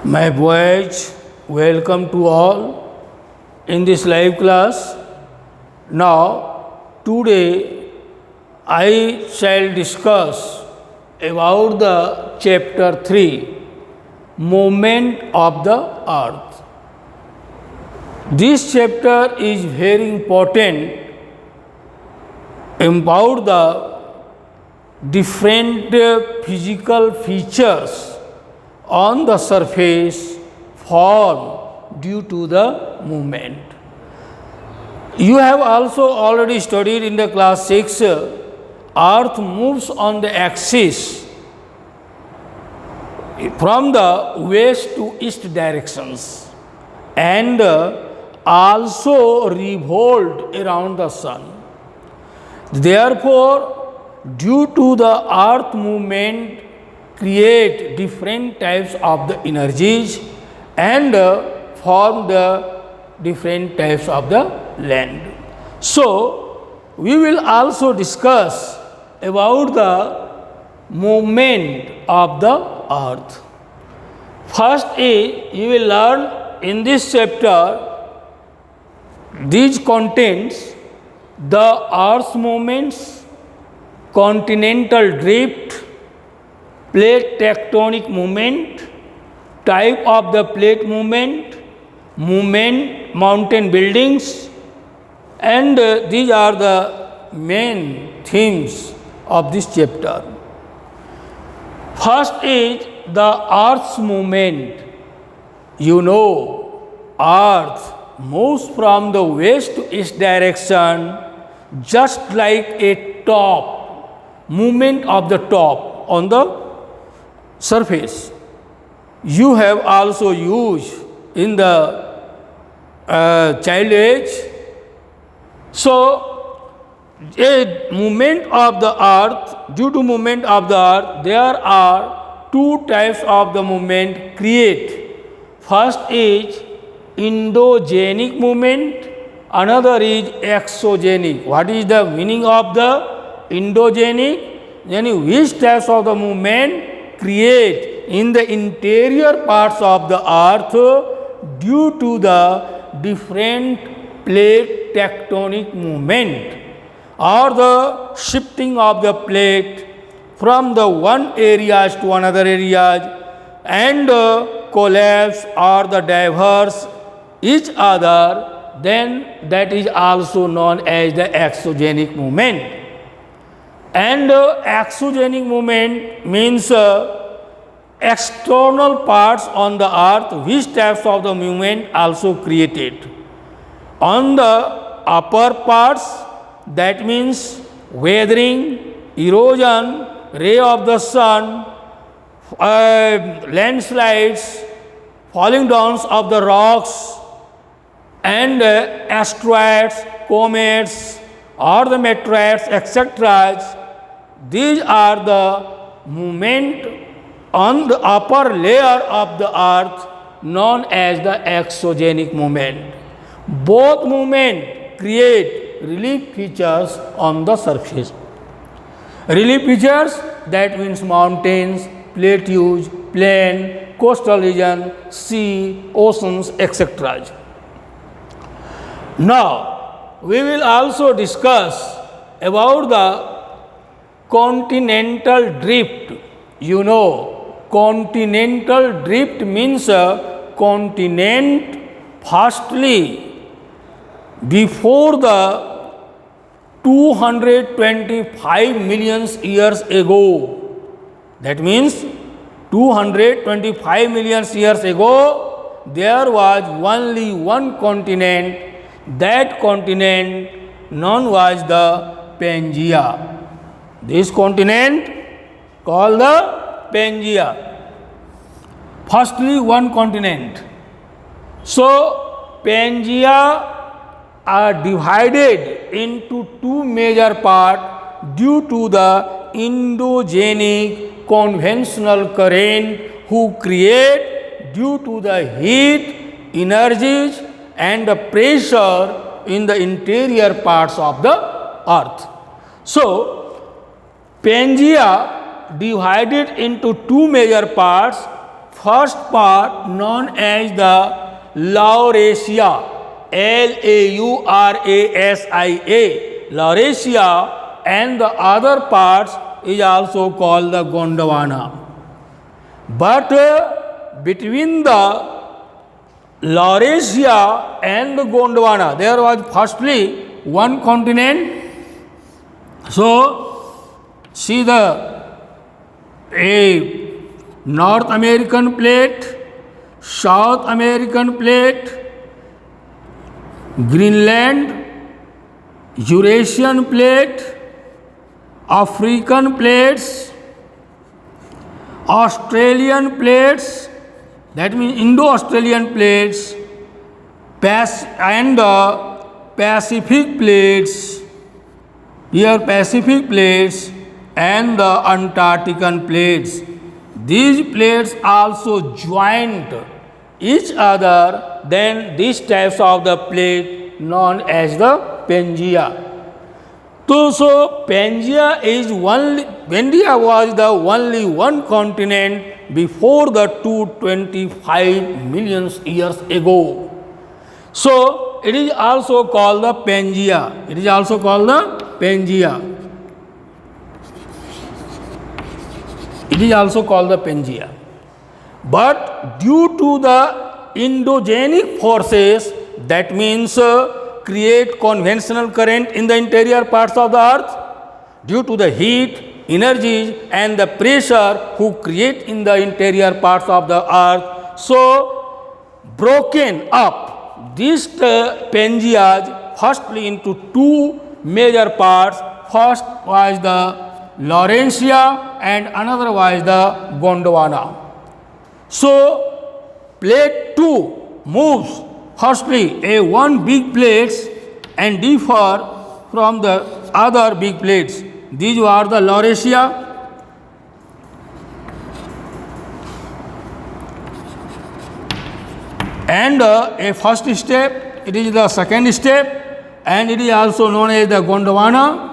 My boys, welcome to all in this live class. Now, today I shall discuss about the chapter 3, Movement of the Earth. This chapter is very important about the different physical features on the surface formed due to the movement. You have also already studied in the class 6, Earth moves on the axis from the west to east directions and also revolved around the sun. Therefore, due to the earth movement create different types of the energies and form the different types of the land. So, we will also discuss about the movement of the earth. First is you will learn in this chapter these contents the earth's movements, continental drift, plate tectonic movement, type of the plate movement, mountain buildings, and these are the main themes of this chapter. First is the earth's movement. You know, earth moves from the west to east direction just like a top, movement of the top on the surface. You have also used in the child age. So, a movement of the earth, due to movement of the earth, there are two types of the movement create. First is endogenic movement, another is exogenic. What is the meaning of the endogenic? Yani which types of the movement create in the interior parts of the earth due to the different plate tectonic movement or the shifting of the plate from the one areas to another areas and collapse or the diverse each other, then that is also known as the exogenic movement. And exogenic movement means external parts on the earth which types of the movement also created. On the upper parts, that means weathering, erosion, ray of the sun, landslides, falling downs of the rocks, and asteroids, comets, or the meteorites, etc. These are the movement on the upper layer of the earth known as the exogenic movement. Both movements create relief features on the surface. Relief features, that means mountains, plateaus, plain, coastal region, sea, oceans, etc. Now, we will also discuss about the continental drift. You know, continental drift means a continent firstly before the 225 million years ago. That means 225 million years ago, there was only one continent. That continent known was the Pangaea. This continent called the Pangaea. Firstly, one continent. So, Pangaea are divided into two major parts due to the endogenic conventional current who create due to the heat, energies and the pressure in the interior parts of the earth. So, Pangaea divided into two major parts. first part known as the Laurasia, Laurasia, Laurasia, and the other parts is also called the Gondwana. But between the Laurasia and the Gondwana, there was firstly one continent. So, see the North American plate, South American plate, Greenland, Eurasian plate, African plates, Australian plates, that means Indo-Australian plates, and Pacific plates, here Pacific plates, and the Antarctican plates. These plates also joined each other, then these types of the plate known as the Pangaea. So Pangaea is only, Pangaea was the only one continent before the 225 million years ago. So it is also called the Pangaea. It is also called the Pangaea. It is also called the Pangaea. But due to the endogenic forces, that means create conventional current in the interior parts of the earth, due to the heat, energies and the pressure who create in the interior parts of the earth, so broken up these Pangaeas firstly into two major parts. First was the Laurasia and another was the Gondwana. So plate 2 moves firstly one big plates and differ from the other big plates. These are the Laurasia, and a first step, it is the second step, and it is also known as the Gondwana.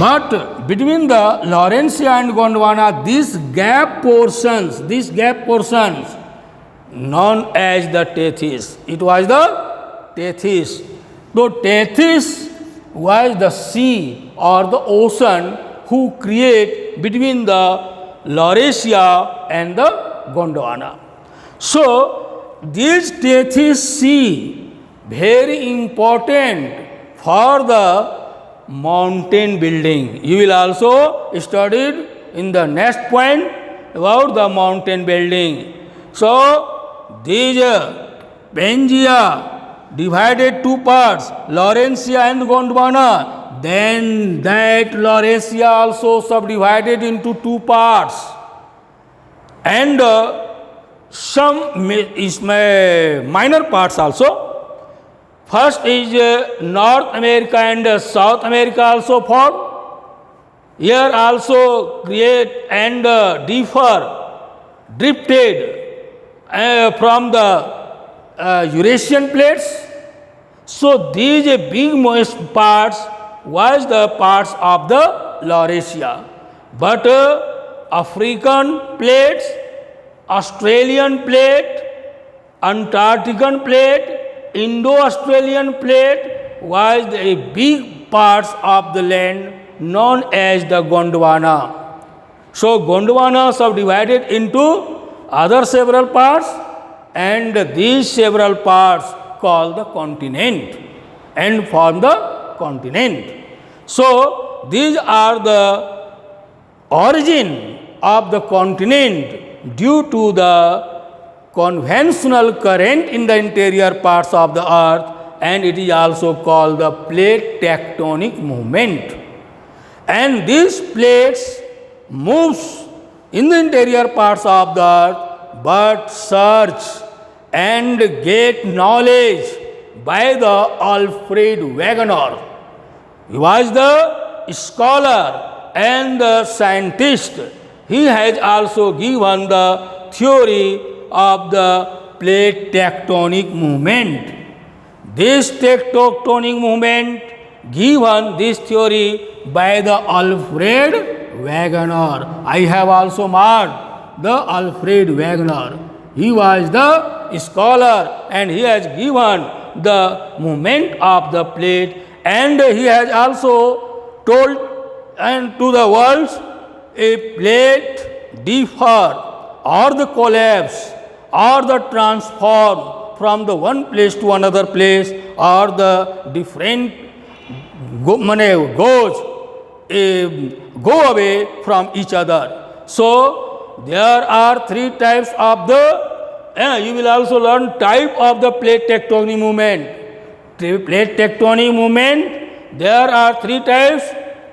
But between the Laurasia and Gondwana, these gap portions known as the Tethys. It was the Tethys. So Tethys was the sea or the ocean who create between the Laurasia and the Gondwana. So this Tethys Sea very important for the mountain building. You will also study in the next point about the mountain building. So these Pangaea divided two parts, Laurasia and Gondwana. Then that Laurasia also subdivided into two parts, and some minor parts also. First is North America and South America also formed. Here also create and drifted from the Eurasian plates. So these big moist parts was the parts of the Laurasia. But African plates, Australian plate, Antarctican plate, Indo-Australian plate was a big parts of the land known as the Gondwana. So Gondwana subdivided into other several parts, and these several parts called the continent and form the continent. So these are the origin of the continent due to the conventional current in the interior parts of the earth, and it is also called the plate tectonic movement. And these plates moves in the interior parts of the earth, but search and get knowledge by the Alfred Wegener. He was the scholar and the scientist. He has also given the theory of the plate tectonic movement. This tectonic movement given this theory by the Alfred Wegener. I have also marked the Alfred Wegener. He was the scholar and he has given the movement of the plate, and he has also told and to the world a plate differ or the collapse or the transform from the one place to another place, or the different go away from each other. So there are three types of the, you will also learn type of the plate tectonic movement. Plate tectonic movement, there are three types.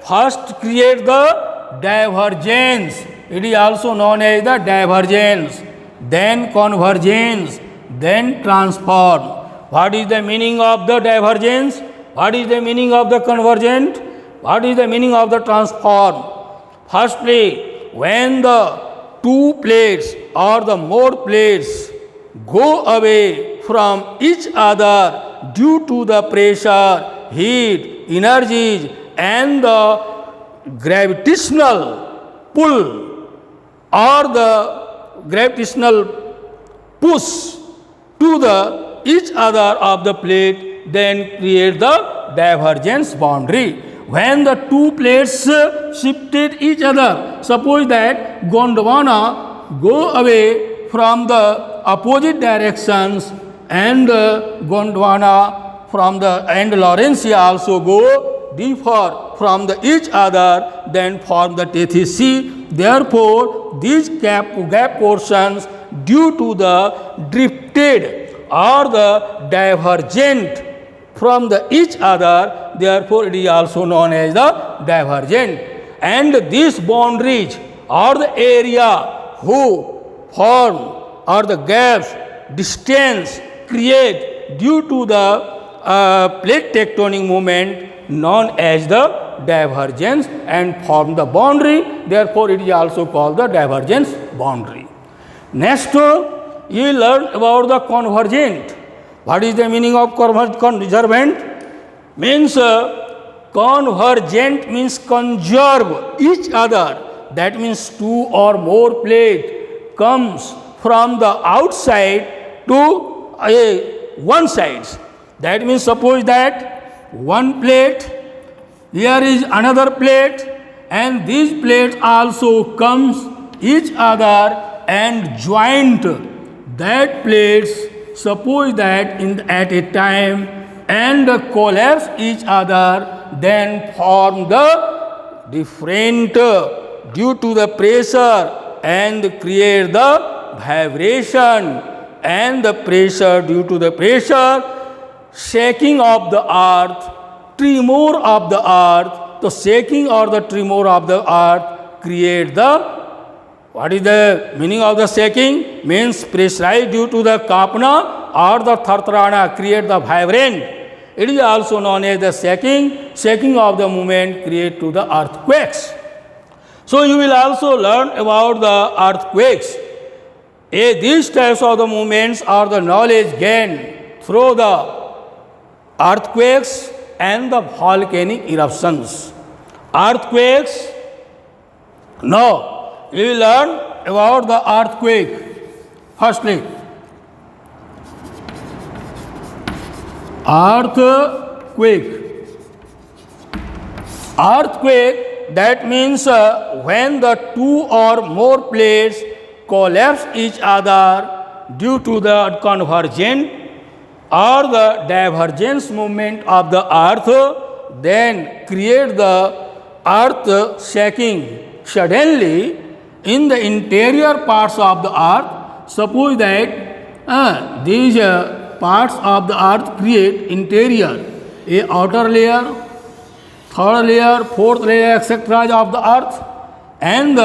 First create the divergence. It is also known as the divergence. Then convergence. Then transform. What is the meaning of the divergence? What is the meaning of the convergent? What is the meaning of the transform? Firstly, when the two plates or the more plates go away from each other due to the pressure, heat, energies, and the gravitational pull or the gravitational push to the each other of the plate, then create the divergence boundary. When the two plates shifted each other, suppose that Gondwana go away from the opposite directions, and Gondwana from the and Laurentia also go differ from the each other, then form the thesis C. Therefore, these gap portions due to the drifted or the divergent from the each other, therefore it is also known as the divergent. And these boundaries or the area who form or the gaps, distance create due to the plate tectonic movement known as the divergence and form the boundary, therefore it is also called the divergence boundary. Next, you learn about the convergent. What is the meaning of convergent? Means convergent means conserve each other. That means two or more plate comes from the outside to one side. That means suppose that one plate, here is another plate, and these plates also comes each other and joint that plates, suppose that at a time, and collapse each other, then form the different due to the pressure and create the vibration, and the pressure due to the pressure, shaking of the earth, tremor of the earth. The shaking or the tremor of the earth create the, what is the meaning of the shaking? Means pressurized due to the kapna or the thartrana create the vibrant. It is also known as the shaking. Shaking of the movement create to the earthquakes. So you will also learn about the earthquakes. These types of the movements are the knowledge gained through the earthquakes and the volcanic eruptions. Earthquakes, now we will learn about the earthquake. Firstly, earthquake. Earthquake, that means when the two or more plates collapse each other due to the convergent or the divergence movement of the earth, then create the earth shaking suddenly in the interior parts of the earth. Suppose that these parts of the earth create interior, a outer layer, third layer, fourth layer, etc. of the earth, and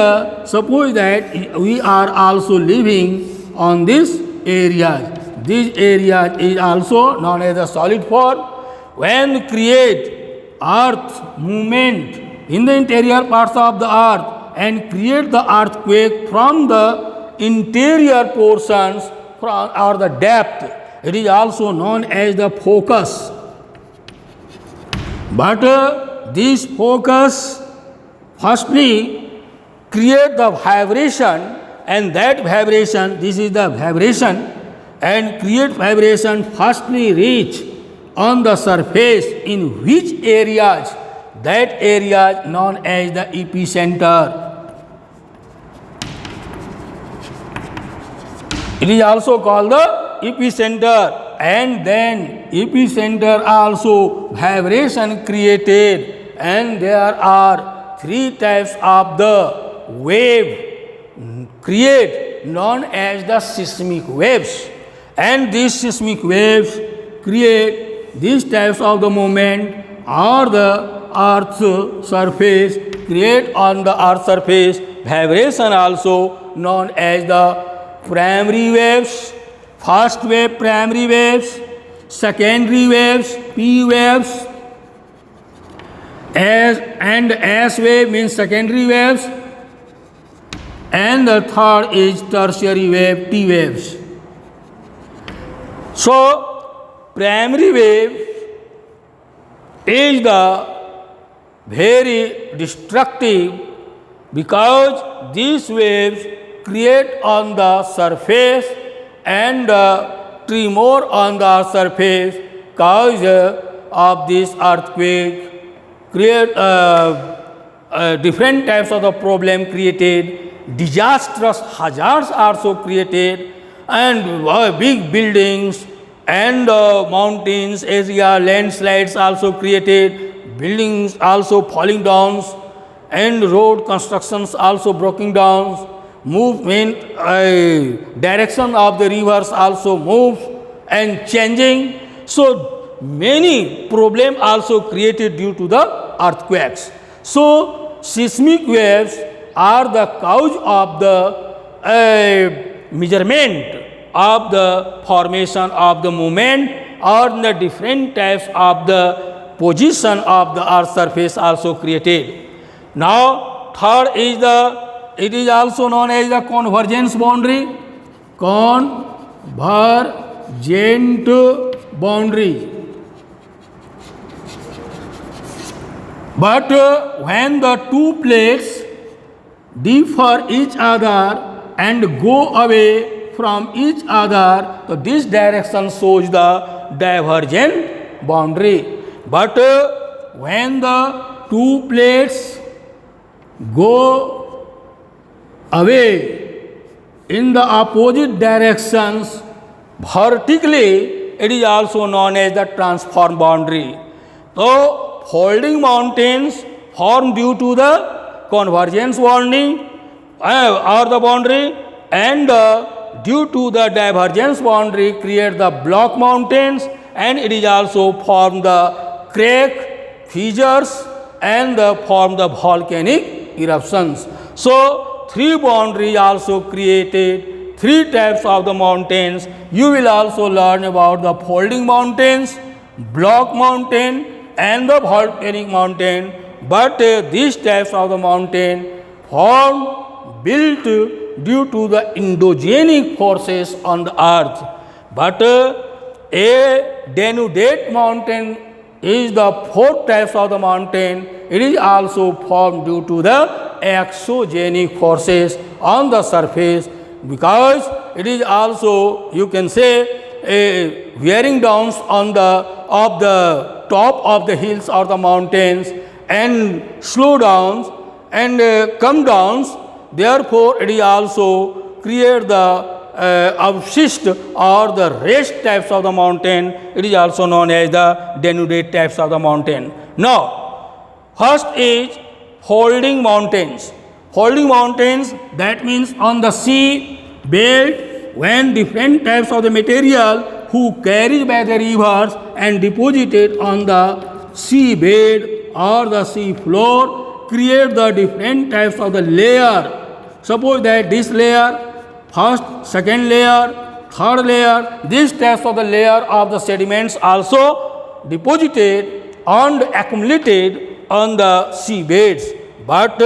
suppose that we are also living on this area. This area is also known as the solid form. When create earth movement in the interior parts of the earth and create the earthquake from the interior portions or the depth, it is also known as the focus. But this focus firstly create the vibration and that vibration, this is the vibration, and create vibration firstly reach on the surface in which areas, that area known as the epicenter. It is also called the epicenter, and then epicenter also vibration created, and there are three types of the wave create known as the seismic waves, and these seismic waves create these types of the movement or the earth's surface, create on the earth's surface vibration also known as the primary waves. First wave primary waves, secondary waves P waves, S wave means secondary waves, and the third is tertiary wave T waves. So primary wave is the very destructive because these waves create on the surface and tremor on the surface cause of this earthquake, create different types of the problem created, disastrous hazards also created, and big buildings and mountains area, landslides also created, buildings also falling down, and road constructions also broken down, movement, direction of the rivers also moves and changing. So many problems also created due to the earthquakes. So seismic waves are the cause of the measurement of the formation of the movement or the different types of the position of the earth surface also created. Now third is it is also known as the convergence boundary. Convergent boundary. But when the two plates differ each other and go away from each other, so this direction shows the divergent boundary. But when the two plates go away in the opposite directions vertically, it is also known as the transform boundary. So folding mountains form due to the convergence boundary or the boundary, and due to the divergence boundary create the block mountains, and it is also form the crack, fissures, and form the volcanic eruptions. So three boundaries also created, three types of the mountains. You will also learn about the folding mountains, block mountain, and the volcanic mountain. But these types of the mountain formed built due to the endogenic forces on the earth. But a denudate mountain is the fourth type of the mountain. It is also formed due to the exogenic forces on the surface, because it is also, you can say, a wearing downs on the top of the hills or the mountains and slow downs and come downs. Therefore, it is also create the avshist or the rest types of the mountain. It is also known as the denudate types of the mountain. Now, first is folding mountains. Folding mountains, that means on the sea bed, when different types of the material who carried by the rivers and deposited on the sea bed or the sea floor create the different types of the layer. Suppose that this layer, first, second layer, third layer, these types of the layer of the sediments also deposited and accumulated on the sea beds. But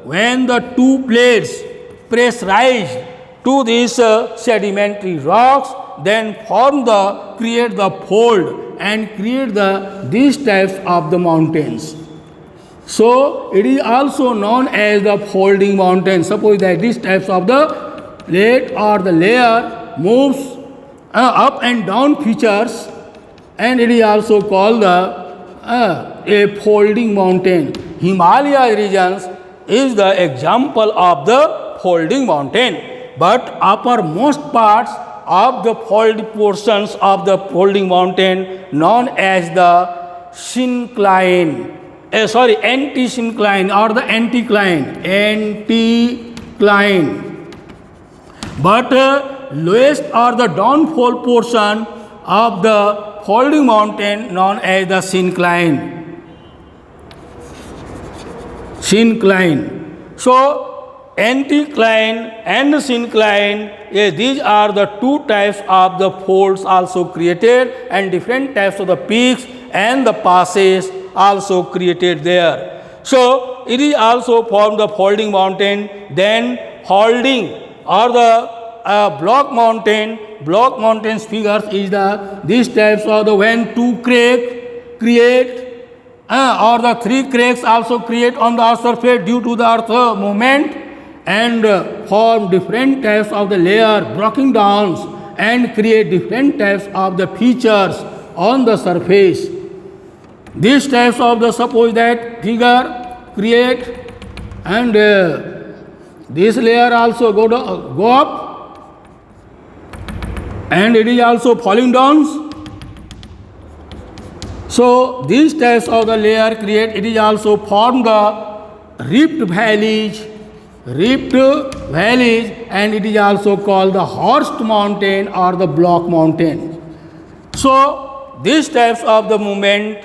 when the two plates pressurized to these sedimentary rocks, then create the fold and create these types of the mountains. So it is also known as the folding mountain. Suppose that these types of the plate or the layer moves up and down features, and it is also called a folding mountain. Himalaya regions is the example of the folding mountain, but uppermost parts of the folded portions of the folding mountain known as the syncline, anti-syncline or the anticline, but lowest or the downfall portion of the folding mountain known as the syncline. So anticline and syncline, these are the two types of the folds also created, and different types of the peaks and the passes also created there. So it is also formed the folding mountain. Then holding or the block mountains figures is these types of the when two cracks create or the three cracks also create on the earth surface due to the earth movement, and form different types of the layer breaking down and create different types of the features on the surface. These types of the suppose that figure create, and this layer also go up, and it is also falling down. So these types of the layer create, it is also form the rift valleys, and it is also called the horst mountain or the block mountain. So these types of the movement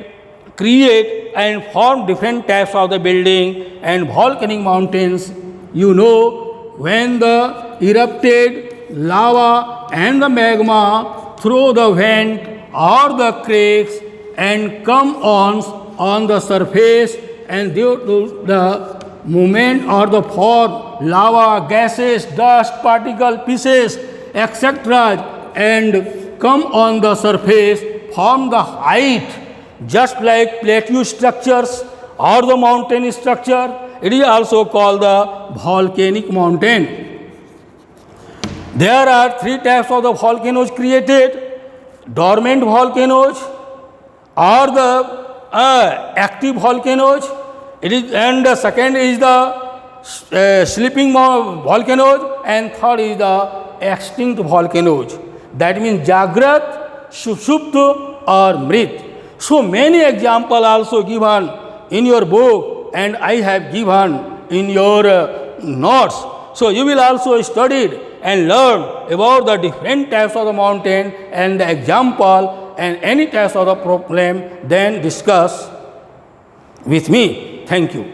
create and form different types of the building and volcanic mountains. You know, when the erupted lava and the magma through the vent or the cracks and come on the surface, and due to the movement or the form, lava, gases, dust, particle, pieces, etc., and come on the surface, form the height, just like plateau structures or the mountain structure. It is also called the volcanic mountain. There are three types of the volcanoes created: dormant volcanoes or the active volcanoes. And the second is the sleeping volcanoes, and third is the extinct volcanoes. That means Jagrat, Sushupta or Mrit. So many examples also given in your book, and I have given in your notes. So you will also study and learn about the different types of the mountain and the example and any types of the problem, then discuss with me. Thank you.